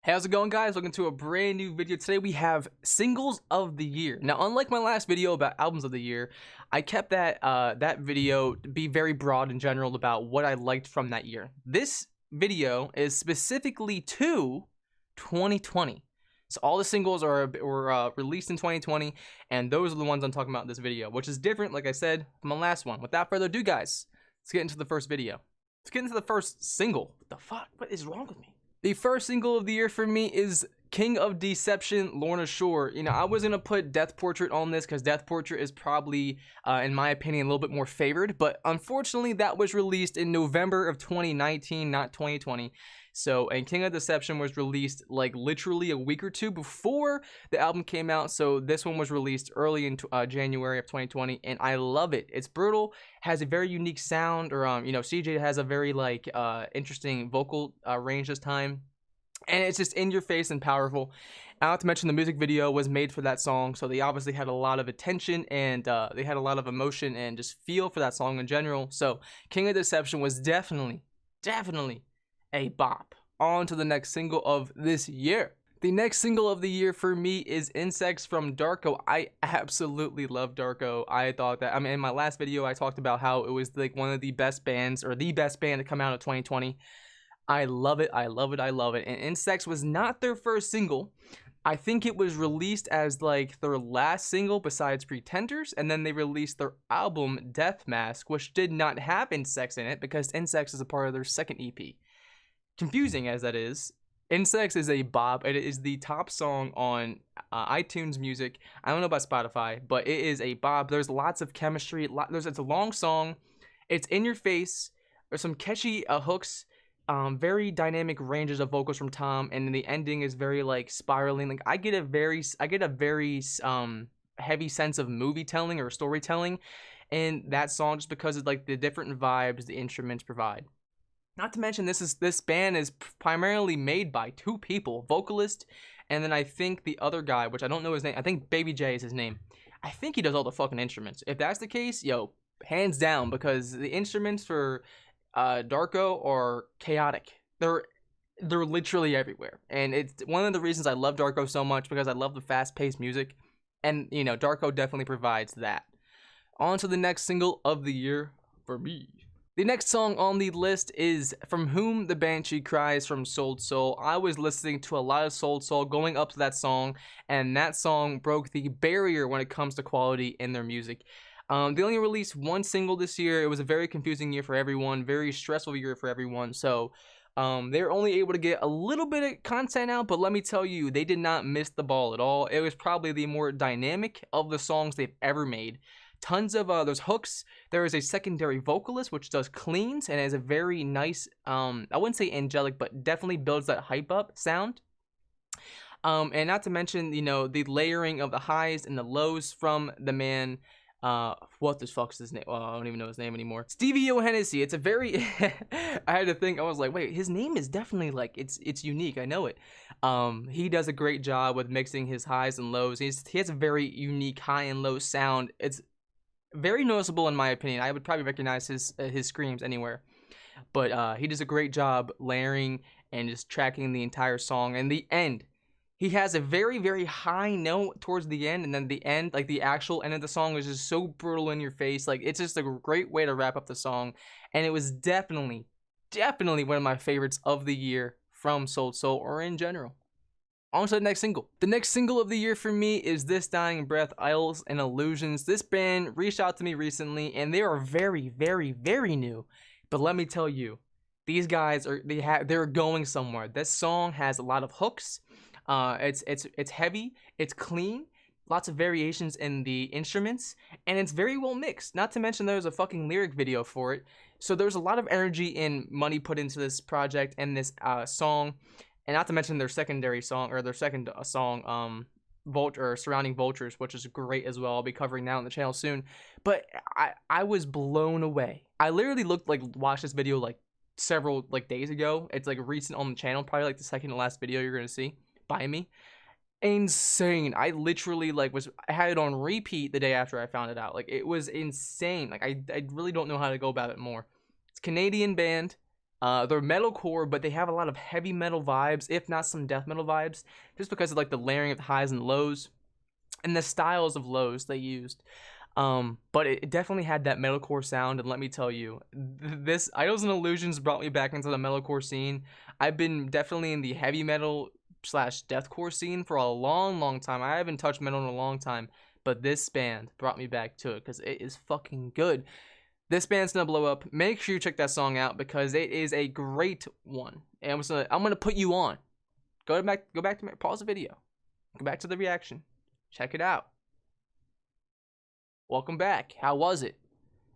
Hey, how's it going, guys? Welcome to a brand new video. Today we have singles of the year. Now, unlike my last video about albums of the year, I kept that video to be very broad in general about what I liked from that year. This video is specifically to 2020. So all the singles were released in 2020, and those are the ones I'm talking about in this video, which is different, like I said, from my last one. Without further ado, guys, let's get into the first video. Let's get into the first single. What the fuck? What is wrong with me? The first single of the year for me is King of Deception, Lorna Shore. You know, I was gonna put Death Portrait on this because Death Portrait is probably, in my opinion, a little bit more favored. But unfortunately, that was released in November of 2019, not 2020. So, and King of Deception was released like literally a week or two before the album came out. So this one was released early in January of 2020, and I love it. It's brutal, has a very unique sound, or you know, CJ has a very like interesting vocal range this time, and it's just in your face and powerful. Not to mention the music video was made for that song, so they obviously had a lot of attention and they had a lot of emotion and just feel for that song in general. So King of Deception was definitely a bop. On to the next single of this year. The next single of the year for me is Insects from Darko. I absolutely love Darko. I thought that, I mean, in my last video I talked about how it was like one of the best bands, or the best band to come out of 2020. I love it, I love it, I love it. And Insects was not their first single. I think it was released as like their last single besides Pretenders, and then they released their album Death Mask, which did not have Insects in it because Insects is a part of their second EP. Confusing as that is, Insects is a bop. It is the top song on iTunes Music. I don't know about Spotify, but it is a bop. There's lots of chemistry. It's a long song. It's in your face. There's some catchy hooks. Very dynamic ranges of vocals from Tom, and the ending is very like spiraling. Like I get a very heavy sense of movie telling or storytelling in that song, just because of like the different vibes the instruments provide. Not to mention, this band is primarily made by two people, vocalist, and then I think the other guy, which I don't know his name. I think Baby J is his name. I think he does all the fucking instruments. If that's the case, yo, hands down, because the instruments for Darko are chaotic. They're literally everywhere, and it's one of the reasons I love Darko so much, because I love the fast-paced music, and you know, Darko definitely provides that. On to the next single of the year for me. The next song on the list is From Whom the Banshee Cries from Soul Soul. I was listening to a lot of Soul Soul going up to that song, and that song broke the barrier when it comes to quality in their music. They only released one single this year. It was a very confusing year for everyone, very stressful year for everyone. So they were only able to get a little bit of content out, but let me tell you, they did not miss the ball at all. It was probably the more dynamic of the songs they've ever made. Tons of there's hooks. There is a secondary vocalist which does cleans and has a very nice I wouldn't say angelic, but definitely builds that hype up sound. And not to mention, you know, the layering of the highs and the lows from the man. What the fuck's his name? Well, I don't even know his name anymore. Stevie O Hennessy. It's a very I had to think. I was like, wait, his name is definitely like it's unique. I know it. He does a great job with mixing his highs and lows. He has a very unique high and low sound. It's very noticeable in my opinion. I would probably recognize his screams anywhere. But he does a great job layering and just tracking the entire song. And the end, he has a very high note towards the end, and then the end, like the actual end of the song, is just so brutal in your face. Like it's just a great way to wrap up the song. And it was definitely one of my favorites of the year from Soul Soul, or in general. On to the next single. The next single of the year for me is This Dying Breath, Isles and Illusions. This band reached out to me recently, and they are very new. But let me tell you, these guys they're going somewhere. This song has a lot of hooks. It's heavy. It's clean. Lots of variations in the instruments, and it's very well mixed. Not to mention there's a fucking lyric video for it. So there's a lot of energy and money put into this project and this song. And not to mention their secondary song, or their second song, Surrounding Vultures, which is great as well. I'll be covering that on the channel soon. But I was blown away. I literally watched this video like several days ago. It's like recent on the channel, probably like the second to last video you're gonna see by me. Insane. I literally I had it on repeat the day after I found it out. Like it was insane. Like I really don't know how to go about it more. It's a Canadian band. They're metalcore, but they have a lot of heavy metal vibes, if not some death metal vibes, just because of like the layering of the highs and lows and the styles of lows they used. But it definitely had that metalcore sound, and let me tell you, this Idols and Illusions brought me back into the metalcore scene. I've been definitely in the heavy metal slash deathcore scene for a long, long time. I haven't touched metal in a long time, but this band brought me back to it because it is fucking good. This band's gonna blow up. Make sure you check that song out because it is a great one. And I'm gonna put you on. Go back to pause the video. Go back to the reaction. Check it out. Welcome back. How was it?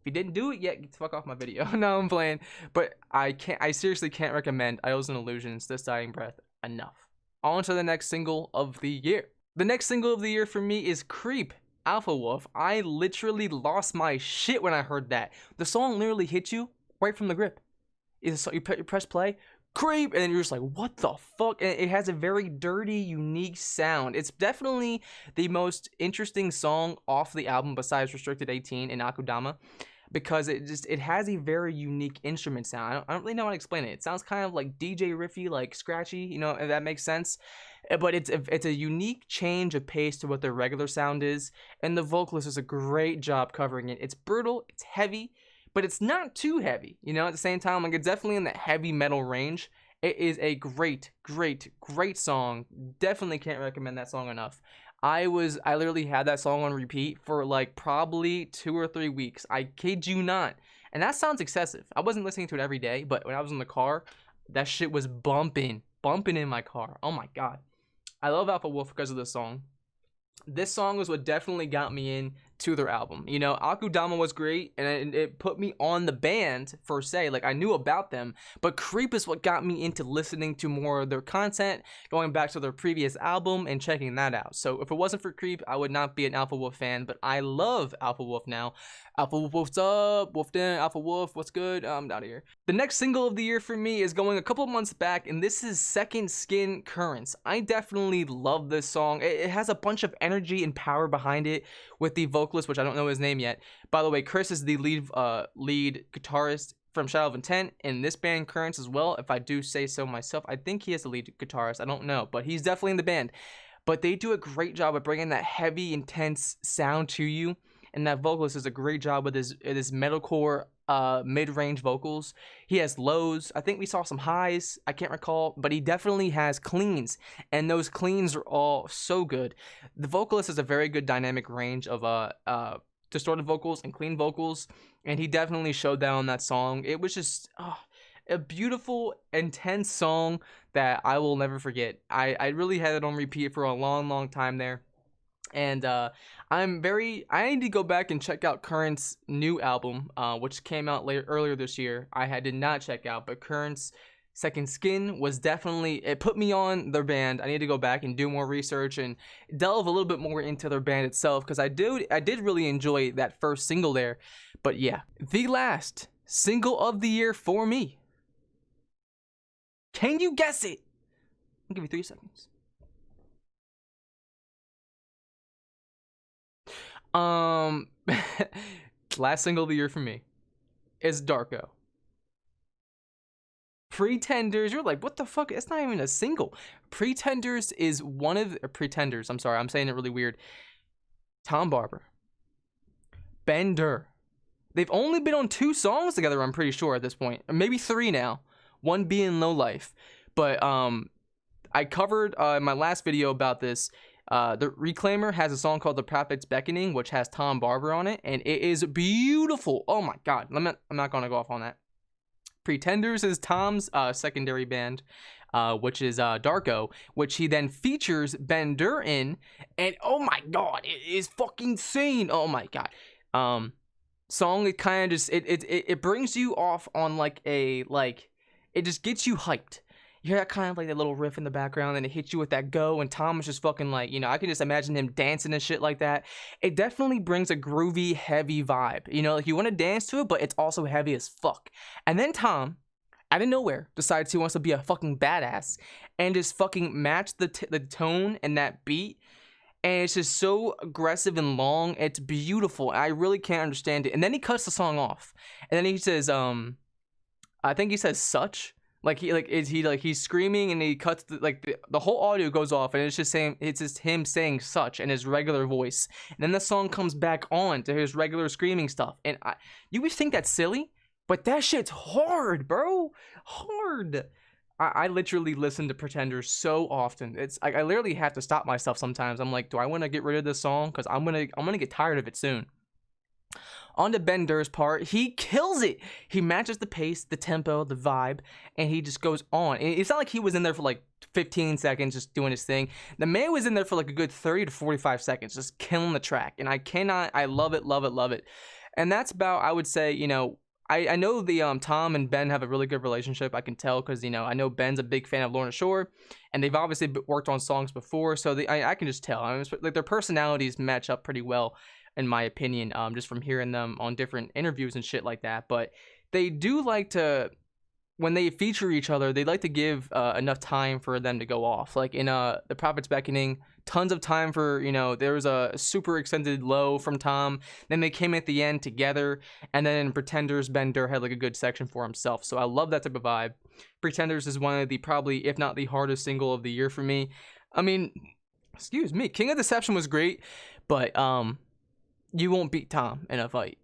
If you didn't do it yet, get the fuck off my video. No, I'm playing. But I seriously can't recommend Idols and Illusions, This Dying Breath enough. On to the next single of the year. The next single of the year for me is Creep, Alpha Wolf. I literally lost my shit when I heard that. The song literally hit you right from the grip. You press play, Creep, and then you're just like, what the fuck? And it has a very dirty, unique sound. It's definitely the most interesting song off the album besides Restricted 18 and Akudama, because it has a very unique instrument sound. I don't really know how to explain it. It sounds kind of like DJ riffy, like scratchy, you know, if that makes sense. But it's a unique change of pace to what their regular sound is, and the vocalist does a great job covering it. It's brutal, it's heavy, but it's not too heavy, you know, at the same time. Like, it's definitely in that heavy metal range. It is a great, great, great song. Definitely can't recommend that song enough. I literally had that song on repeat for like probably 2 or 3 weeks. I kid you not. And that sounds excessive. I wasn't listening to it every day, but when I was in the car, that shit was bumping in my car. Oh my god. I love Alpha Wolf because of this song. This song was what definitely got me in to their album. You know, Akudama was great, and it put me on the band, per se. Like, I knew about them, but Creep is what got me into listening to more of their content, going back to their previous album and checking that out. So if it wasn't for Creep, I would not be an Alpha Wolf fan, but I love Alpha Wolf now. Alpha Wolf, what's up? Wolf Den, Alpha Wolf, what's good? I'm out of here. The next single of the year for me is going a couple months back, and this is Second Skin Currents. I definitely love this song. It has a bunch of energy and power behind it with the vocalist, which I don't know his name yet. By the way, Chris is the lead guitarist from Shadow of Intent in this band, Currents, as well. If I do say so myself, I think he is the lead guitarist. I don't know, but he's definitely in the band. But they do a great job of bringing that heavy, intense sound to you. And that vocalist does a great job with his metalcore mid-range vocals. He has lows. I think we saw some highs. I can't recall, but he definitely has cleans, and those cleans are all so good. The vocalist has a very good dynamic range of distorted vocals and clean vocals, and he definitely showed that on that song. It was just a beautiful, intense song that I will never forget. I really had it on repeat for a long, long time there. And I need to go back and check out Currents' new album, which came out earlier this year. I did not check out, but Currents' Second Skin was definitely, it put me on their band. I need to go back and do more research and delve a little bit more into their band itself, because I did really enjoy that first single there. But yeah, the last single of the year for me. Can you guess it? I'll give you 3 seconds. Last single of the year for me is Darko. Pretenders, you're like, what the fuck? It's not even a single. Pretenders is one of the Pretenders. I'm sorry, I'm saying it really weird. Tom Barber, Bender. They've only been on 2 songs together, I'm pretty sure at this point, or maybe 3 now. One being Low Life. But I covered in my last video about this. The Reclaimer has a song called The Prophet's Beckoning, which has Tom Barber on it, and it is beautiful. Oh my god. I'm not going to go off on that. Pretenders is Tom's secondary band, which is Darko, which he then features Bender in, and oh my god, it is fucking insane. Oh my god. Song, it kind of just, it brings you off on like it just gets you hyped. You hear that kind of like that little riff in the background, and it hits you with that go, and Tom is just fucking like, you know, I can just imagine him dancing and shit like that. It definitely brings a groovy, heavy vibe. You know, like you want to dance to it, but it's also heavy as fuck. And then Tom, out of nowhere, decides he wants to be a fucking badass and just fucking match the tone and that beat. And it's just so aggressive and long. It's beautiful. I really can't understand it. And then he cuts the song off. And then he says, I think he says such. Like he's screaming and he cuts the whole audio goes off and it's just him saying such in his regular voice. And then the song comes back on to his regular screaming stuff. And you would think that's silly, but that shit's hard, bro. Hard. I literally listen to Pretenders so often. It's I literally have to stop myself sometimes. I'm like, do I want to get rid of this song? Because I'm gonna get tired of it soon. On to Ben Dur's part, he kills it. He matches the pace, the tempo, the vibe, and he just goes on. It's not like he was in there for like 15 seconds just doing his thing. The man was in there for like a good 30 to 45 seconds just killing the track. And I love it, love it, love it. And that's about, I would say, I know the Tom and Ben have a really good relationship. I can tell because, I know Ben's a big fan of Lorna Shore, and they've obviously worked on songs before, so I can just tell. Like their personalities match up pretty well, in my opinion, just from hearing them on different interviews and shit like that. But they do like to, when they feature each other, they like to give enough time for them to go off. Like in The Prophet's Beckoning, tons of time for, there was a super extended low from Tom. Then they came at the end together. And then in Pretenders, Ben Dur had like a good section for himself. So I love that type of vibe. Pretenders is one of the probably, if not the hardest single of the year for me. I mean, excuse me, King of Deception was great, but you won't beat Tom in a fight.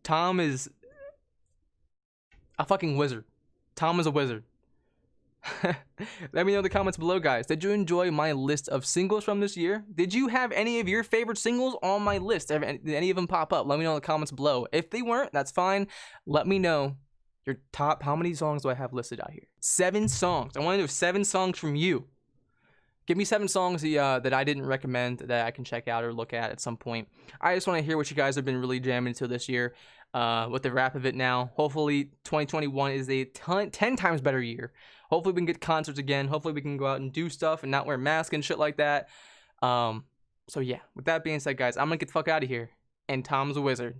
Tom is a fucking wizard. Tom is a wizard. Let me know in the comments below, guys. Did you enjoy my list of singles from this year? Did you have any of your favorite singles on my list? Did any of them pop up? Let me know in the comments below. If they weren't, that's fine. Let me know your top, how many songs do I have listed out here? 7 songs. I want to know 7 songs from you. Give me 7 songs that I didn't recommend that I can check out or look at some point. I just want to hear what you guys have been really jamming to this year with the wrap of it now. Hopefully 2021 is a 10 times better year. Hopefully we can get concerts again. Hopefully we can go out and do stuff and not wear masks and shit like that. So yeah, with that being said, guys, I'm going to get the fuck out of here. And Tom's a wizard.